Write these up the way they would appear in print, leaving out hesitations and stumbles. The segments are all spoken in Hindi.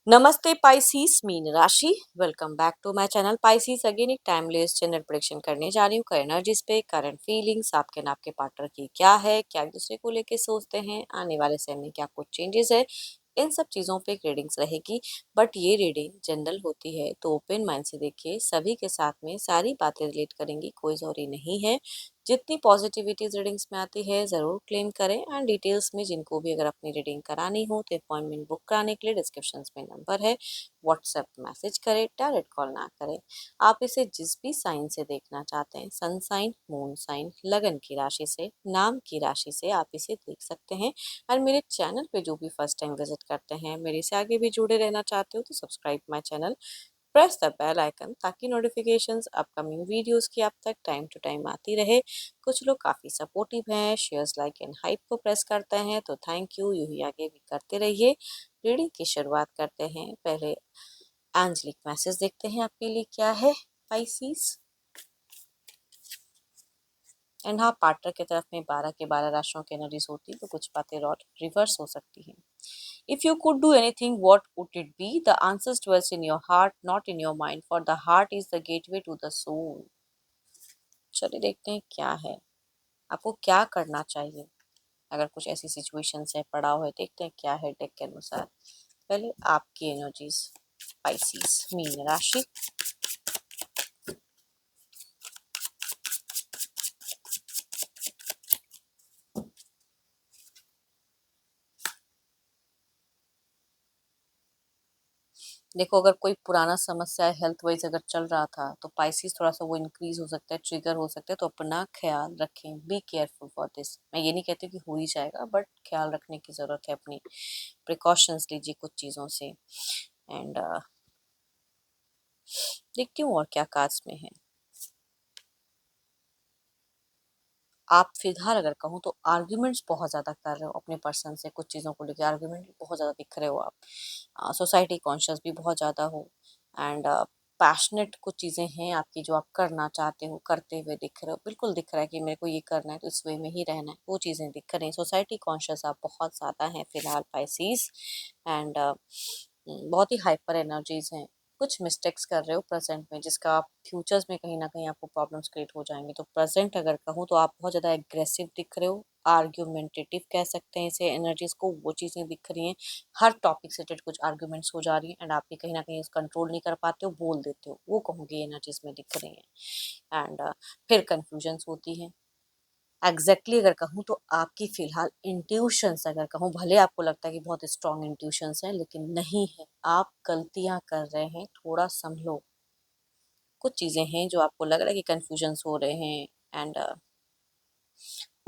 नमस्ते पाइसीस मीन राशि। Welcome back to my channel Pisces. Again एक टाइमलेस जनरल प्रेडिक्शन करने जा रही हूँ करंट एनर्जीज पे, करंट फीलिंग्स आपके और आपके पार्टनर की क्या है, क्या एक दूसरे को लेके सोचते हैं, आने वाले समय में क्या कुछ चेंजेस है, इन सब चीज़ों पे रीडिंग्स रहेगी। बट ये रीडिंग जनरल होती है तो ओपन माइंड से देखिए, सभी के साथ में सारी बातें रिलेट करेंगी, कोई ज़रूरी नहीं है। जितनी पॉजिटिविटी रीडिंग्स में आती है ज़रूर क्लेम करें। एंड डिटेल्स में जिनको भी अगर अपनी रीडिंग करानी हो तो अपॉइंटमेंट बुक कराने के लिए डिस्क्रिप्शन में नंबर है, व्हाट्सएप मैसेज करें, डायरेक्ट कॉल ना करें। आप इसे जिस भी साइन से देखना चाहते हैं, सन साइन, मून साइन, लगन की राशि से, नाम की राशि से आप इसे देख सकते हैं। और मेरे चैनल पे जो भी फर्स्ट टाइम विजिट करते हैं, मेरे से आगे भी जुड़े रहना चाहते हो तो subscribe my channel, press the bell icon ताकि नोटिफिकेशंस अपकमिंग वीडियोस की आप तक टाइम टू टाइम आती रहे। कुछ लोग काफ़ी सपोर्टिव हैं, शेयर्स लाइक एंड हाइप को प्रेस करते हैं, तो थैंक यू, यूं ही आगे भी करते रहिए। रीडिंग की शुरुआत करते हैं। पहले एंजलिक मैसेज देखते हैं आपके लिए क्या है पाइसीस। एंड हाँ, पार्टनर की तरफ में 12 के 12 राशियों की एनर्जीज होती है तो कुछ बातें रिवर्स हो सकती हैं। If you could do anything, what would it be? The answers dwells in your heart, not in your mind, for the heart is the gateway to the soul. चलिए देखते हैं क्या है, आपको क्या करना चाहिए अगर कुछ ऐसी सिचुएशन से पड़ा हुआ है। देखते हैं क्या है डेक के अनुसार। पहले आपकी एनर्जीज स्पाइसीज मीन राशि। देखो, अगर कोई पुराना समस्या हेल्थ वाइज अगर चल रहा था तो पाइसिस थोड़ा सा वो इंक्रीज हो सकता है, ट्रिगर हो सकता है, तो अपना ख्याल रखें, बी केयरफुल फॉर दिस। मैं ये नहीं कहती कि हो ही जाएगा, बट ख्याल रखने की ज़रूरत है, अपनी प्रिकॉशंस लीजिए कुछ चीज़ों से। एंड देखती हूँ और क्या कार्ड्स में है। आप फिलहाल अगर कहूँ तो आर्ग्यूमेंट्स बहुत ज़्यादा कर रहे हो अपने पर्सन से, कुछ चीज़ों को लेकर आर्ग्यूमेंट बहुत ज़्यादा दिख रहे हो आप। सोसाइटी कॉन्शियस भी बहुत ज़्यादा हो। एंड पैशनेट कुछ चीज़ें हैं आपकी जो आप करना चाहते हो, करते हुए दिख रहे हो, बिल्कुल दिख रहा है कि मेरे को ये करना है तो इस वे में ही रहना है, वो चीज़ें दिख रही हैं। सोसाइटी कॉन्शियस आप बहुत ज़्यादा हैं फिलहाल पाइसीज। एंड बहुत ही हाइपर एनर्जीज हैं। कुछ मिस्टेक्स कर रहे हो प्रेजेंट में जिसका आप फ्यूचर्स में कहीं ना कहीं आपको प्रॉब्लम्स क्रिएट हो जाएंगे। तो प्रेजेंट अगर कहूँ तो आप बहुत ज़्यादा एग्रेसिव दिख रहे हो, आर्ग्यूमेंटेटिव कह सकते हैं इसे एनर्जीज को, वो चीज़ें दिख रही हैं। हर टॉपिक से रिलेटेड कुछ आर्ग्यूमेंट्स हो जा रही हैं एंड आप भी कहीं ना कहीं कंट्रोल नहीं कर पाते हो, बोल देते हो, वो कहूँगी एनर्जीज में दिख रही हैं। एंड फिर कन्फ्यूजन्स होती हैं। एग्जैक्टली अगर कहूँ तो आपकी फिलहाल इंट्यूशंस अगर कहूँ, भले आपको लगता है कि बहुत स्ट्रॉन्ग इंट्यूशंस हैं लेकिन नहीं है, आप गलतियां कर रहे हैं, थोड़ा संभलो। कुछ चीज़ें हैं जो आपको लग रहा है कि कन्फ्यूजन्स हो रहे हैं। एंड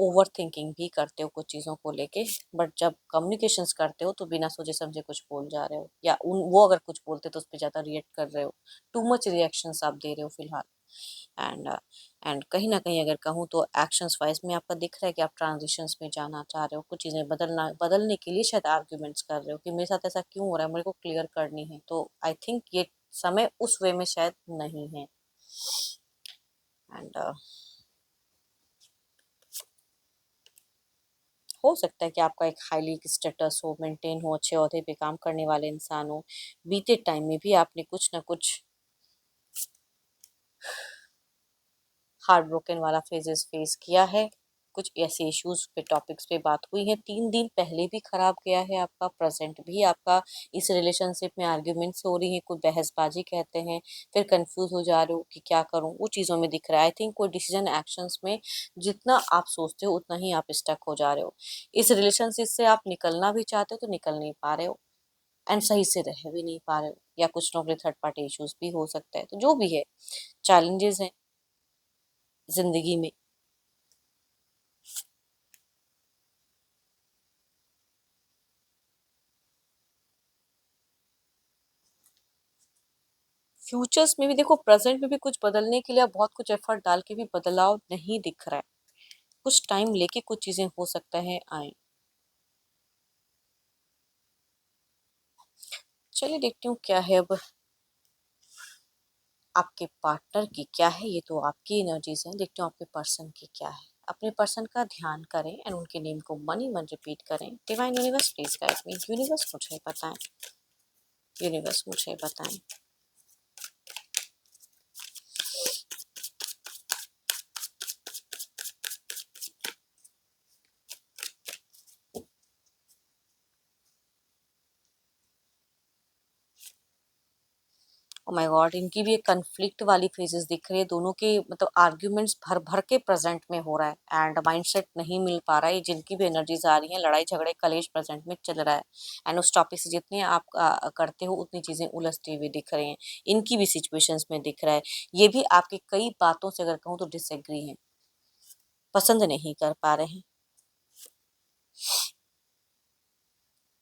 ओवर थिंकिंग भी करते हो कुछ चीज़ों को लेके। बट जब कम्युनिकेशंस करते हो तो बिना सोचे समझे कुछ बोल जा रहे हो, या उन वो अगर कुछ बोलते तो उस पर ज़्यादा रिएक्ट कर रहे हो। टू मच रिएक्शंस आप दे रहे हो फिलहाल। एंड कहीं ना कहीं अगर कहूँ तो एक्शंस वाइज में आपका दिख रहा है कि आप ट्रांजिशंस में जाना चाह रहे हो, कुछ चीज़ें बदलने के लिए शायद आर्ग्यूमेंट्स कर रहे हो कि मेरे साथ ऐसा क्यों हो रहा है, मेरे को क्लियर करनी है। तो आई थिंक ये समय उस वे में शायद नहीं है। एंड हो सकता है कि आपका एक हाईली स्टेटस हो, मेंटेन हो, अच्छे ओहदे पे काम करने वाले इंसान हो। बीते टाइम में भी आपने कुछ ना कुछ हार्ट ब्रोकन वाला फेजेस फेस किया है। कुछ ऐसे इश्यूज पे टॉपिक्स पे बात हुई है। 3 दिन पहले भी खराब गया है आपका, प्रेजेंट भी आपका इस रिलेशनशिप में आर्ग्यूमेंट्स हो रही हैं, कोई बहसबाजी कहते हैं, फिर कंफ्यूज हो जा रहे हो कि क्या करूं, वो चीज़ों में दिख रहा है। आई थिंक कोई डिसीजन एक्शंस में जितना आप सोचते हो उतना ही आप स्टक हो जा रहे हो। इस रिलेशनशिप से आप निकलना भी चाहते हो तो निकल नहीं पा रहे हो, एंड सही से रह भी नहीं पा रहे हो, या कुछ लोगों के थर्ड पार्टी इश्यूज भी हो सकता है। तो जो भी है, चैलेंजेस हैं जिंदगी में। फ्यूचर्स में भी देखो, प्रेजेंट में भी कुछ बदलने के लिए आप बहुत कुछ एफर्ट डाल के भी बदलाव नहीं दिख रहा है। कुछ टाइम लेके कुछ चीजें हो सकता है आए। चलिए देखती हूँ क्या है अब आपके पार्टनर की क्या है। ये तो आपकी एनर्जीज है, देखती हूँ आपके पर्सन की क्या है। अपने पर्सन का ध्यान करें एंड उनके नेम को मन ही मन रिपीट करें। Divine universe please guide me, universe मुझे बताएं। यूनिवर्स मुझे बताएं। ओ माय गॉड, इनकी भी एक कन्फ्लिक्ट वाली फेजेस दिख रही है, दोनों के मतलब आर्ग्यूमेंट्स भर भर के प्रेजेंट में हो रहा है एंड माइंडसेट नहीं मिल पा रहा है। जिनकी भी एनर्जीज आ रही हैं, लड़ाई झगड़े कलेश प्रेजेंट में चल रहा है एंड उस टॉपिक से जितने आप करते हो उतनी चीजें उलझती हुई दिख रही हैं। इनकी भी सिचुएशंस में दिख रहा है। ये भी आपकी कई बातों से अगर कहूँ तो डिसएग्री है, पसंद नहीं कर पा रहे हैं।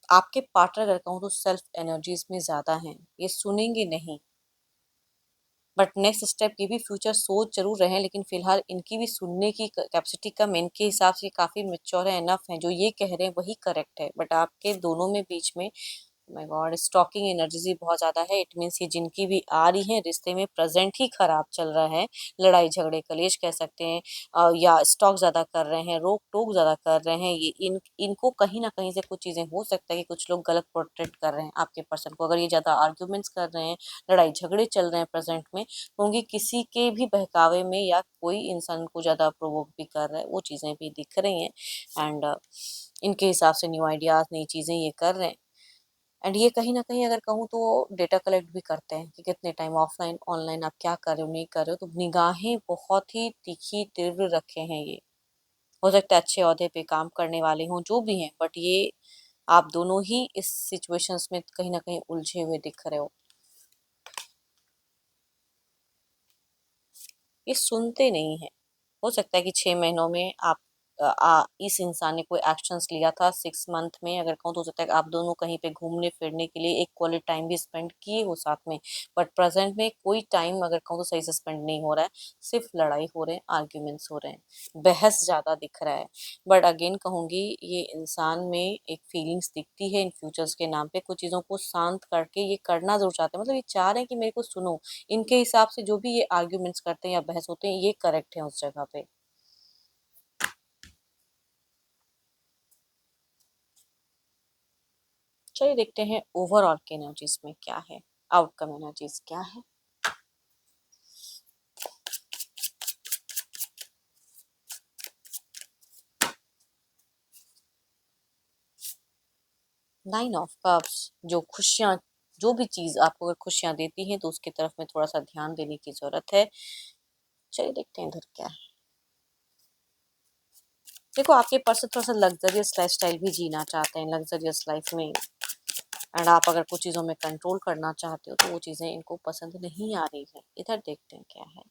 आपके पार्टनर अगर कहूँ तो सेल्फ एनर्जीज में ज्यादा हैं, ये सुनेंगे नहीं। बट नेक्स्ट स्टेप ये भी फ्यूचर सोच जरूर रहे हैं, लेकिन फिलहाल इनकी भी सुनने की कैपेसिटी कम है। इनके हिसाब से काफी मेच्योर है, एनफ है, जो ये कह रहे हैं वही करेक्ट है। बट आपके दोनों में बीच में माय गॉड स्टॉकिंग एनर्जीज भी बहुत ज्यादा है। इट मीन्स ये जिनकी भी आ रही है रिश्ते में प्रेजेंट ही खराब चल रहा है, लड़ाई झगड़े कलेश कह सकते हैं, या स्टॉक ज्यादा कर रहे हैं, रोक टोक ज्यादा कर रहे हैं। ये इनको कहीं ना कहीं से कुछ चीजें हो सकता है कि कुछ लोग गलत पोर्ट्रेट कर रहे हैं आपके पर्सन को। अगर ये ज्यादा आर्ग्यूमेंट्स कर रहे हैं, लड़ाई झगड़े चल रहे हैं प्रेजेंट में, होंगी किसी के भी बहकावे में, या कोई इंसान को ज्यादा प्रोवोक भी कर रहा है, वो चीजें भी दिख रही हैं। एंड इनके हिसाब से न्यू आइडियाज नई चीजें ये कर रहे हैं। एंड ये कहीं ना कहीं अगर कहूँ तो डेटा कलेक्ट भी करते हैं कि कितने टाइम ऑफलाइन ऑनलाइन आप क्या कर रहे हो नहीं कर रहे हो। तो निगाहें बहुत ही तीखी तीव्र रखे हैं ये। हो सकता है अच्छे ओहदे पे काम करने वाले हों जो भी हैं, बट ये आप दोनों ही इस सिचुएशंस में कहीं ना कहीं उलझे हुए दिख रहे हो। ये सुनते नहीं है। हो सकता है कि 6 महीनों में आप इस इंसान ने कोई एक्शंस लिया था 6 मंथ में अगर कहूँ तो हो सकता है कि आप दोनों कहीं पे घूमने फिरने के लिए एक क्वालिटी टाइम भी स्पेंड किए हो साथ में। बट प्रेजेंट में कोई टाइम अगर कहूँ तो सही से स्पेंड नहीं हो रहा है। सिर्फ लड़ाई हो रहे हैं, आर्ग्यूमेंट्स हो रहे हैं, बहस ज्यादा दिख रहा है। बट अगेन कहूंगी ये इंसान में एक फीलिंग्स दिखती है इन फ्यूचर्स के नाम पे। कुछ चीजों को शांत करके ये करना जरूर चाहते हैं, मतलब ये चाह रहे हैं कि मेरे को सुनो। इनके हिसाब से जो भी ये आर्ग्यूमेंट्स करते हैं या बहस होते हैं, ये करेक्ट है उस जगह पे। चलिए देखते हैं ओवरऑल के एनर्जीज में क्या है, आउटकम एनर्जीज क्या है। 9 ऑफ कप्स, जो खुशियाँ, जो भी चीज आपको अगर खुशियां देती है तो उसकी तरफ में थोड़ा सा ध्यान देने की जरूरत है। चलिए देखते हैं इधर क्या है। देखो आपके पर्सन थोड़ा सा लग्जरियस लाइफस्टाइल भी जीना चाहते हैं, लग्जरियस लाइफ में। एंड आप अगर कुछ चीजों में कंट्रोल करना चाहते हो तो वो चीजें इनको पसंद नहीं आ रही है। इधर देखते हैं क्या है।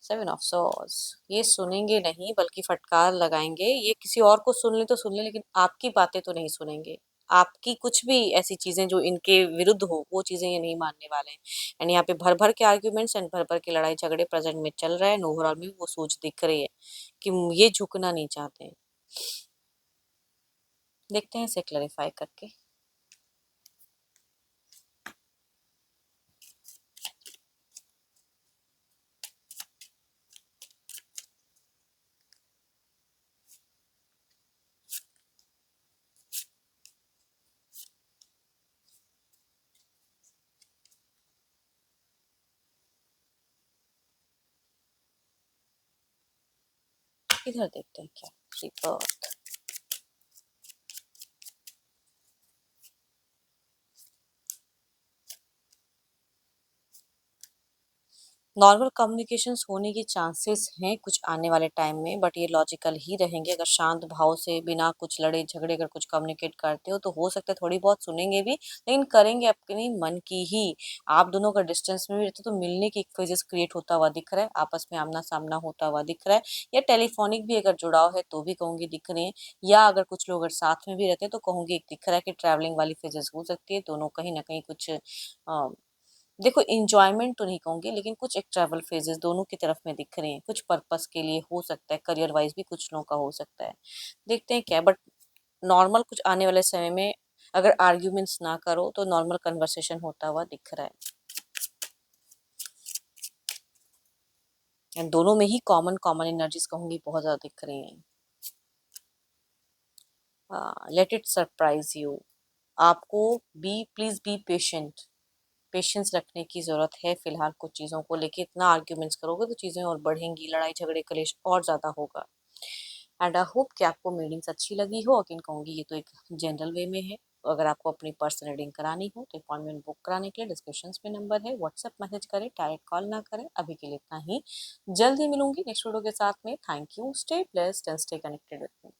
7 ऑफ सॉर्ड्स, ये सुनेंगे नहीं बल्कि फटकार लगाएंगे। ये किसी और को सुन ले, लेकिन आपकी बातें तो नहीं सुनेंगे। आपकी कुछ भी ऐसी चीजें जो इनके विरुद्ध हो वो चीजें ये नहीं मानने वाले हैं। एंड यहाँ पे भर भर के आर्ग्यूमेंट्स एंड भर भर के लड़ाई झगड़े प्रेजेंट में चल रहा है एंड ओवरऑल में वो सोच दिख रही है कि ये झुकना नहीं चाहते हैं। देखते हैं इसे क्लैरिफाई करके। इधर देखते हैं क्या। rebirth, नॉर्मल कम्युनिकेशंस होने के चांसेस हैं कुछ आने वाले टाइम में, बट ये लॉजिकल ही रहेंगे। अगर शांत भाव से बिना कुछ लड़े झगड़े अगर कुछ कम्युनिकेट करते हो तो हो सकता है थोड़ी बहुत सुनेंगे भी, लेकिन करेंगे अपने मन की ही। आप दोनों का डिस्टेंस में भी रहते तो मिलने की एक फेजेस क्रिएट होता हुआ दिख रहा है, आपस में आमना सामना होता हुआ दिख रहा है, या टेलीफोनिक भी अगर जुड़ाव है तो भी कहूंगी दिख रहे हैं। या अगर कुछ लोग अगर साथ में भी रहते हैं तो कहूंगी एक दिख रहा है कि ट्रैवलिंग वाली फेजेस हो सकती है। दोनों कहीं ना कहीं कुछ देखो इंजॉयमेंट तो नहीं कहूंगी, लेकिन कुछ एक ट्रैवल फेजेस दोनों की तरफ में दिख रहे हैं। कुछ पर्पस के लिए हो सकता है, करियर वाइज भी कुछ लोगों का हो सकता है। देखते हैं क्या। बट नॉर्मल कुछ आने वाले समय में अगर आर्ग्यूमेंट्स ना करो तो नॉर्मल कन्वर्सेशन होता हुआ दिख रहा है। एंड दोनों में ही कॉमन कॉमन एनर्जीज कहूंगी बहुत ज्यादा दिख रही हैं। Let it surprise you. आपको प्लीज़ बी पेशेंट, पेशेंस रखने की ज़रूरत है फ़िलहाल कुछ चीज़ों को लेके। इतना आर्ग्यूमेंट्स करोगे तो चीज़ें और बढ़ेंगी, लड़ाई झगड़े कलेश और ज़्यादा होगा। एंड आई होप कि आपको रीडिंग्स अच्छी लगी हो। अगेन कहूँगी ये तो एक जनरल वे में है। अगर आपको अपनी पर्सनल रीडिंग करानी हो तो अपॉइंटमेंट बुक कराने के लिए डिस्क्रिप्शंस में नंबर है, व्हाट्सएप मैसेज करें, डायरेक्ट कॉल ना करें। अभी के लिए इतना ही, जल्दी मिलूंगी नेक्स्ट वीडियो के साथ में। Thank you, stay blessed and stay connected with me.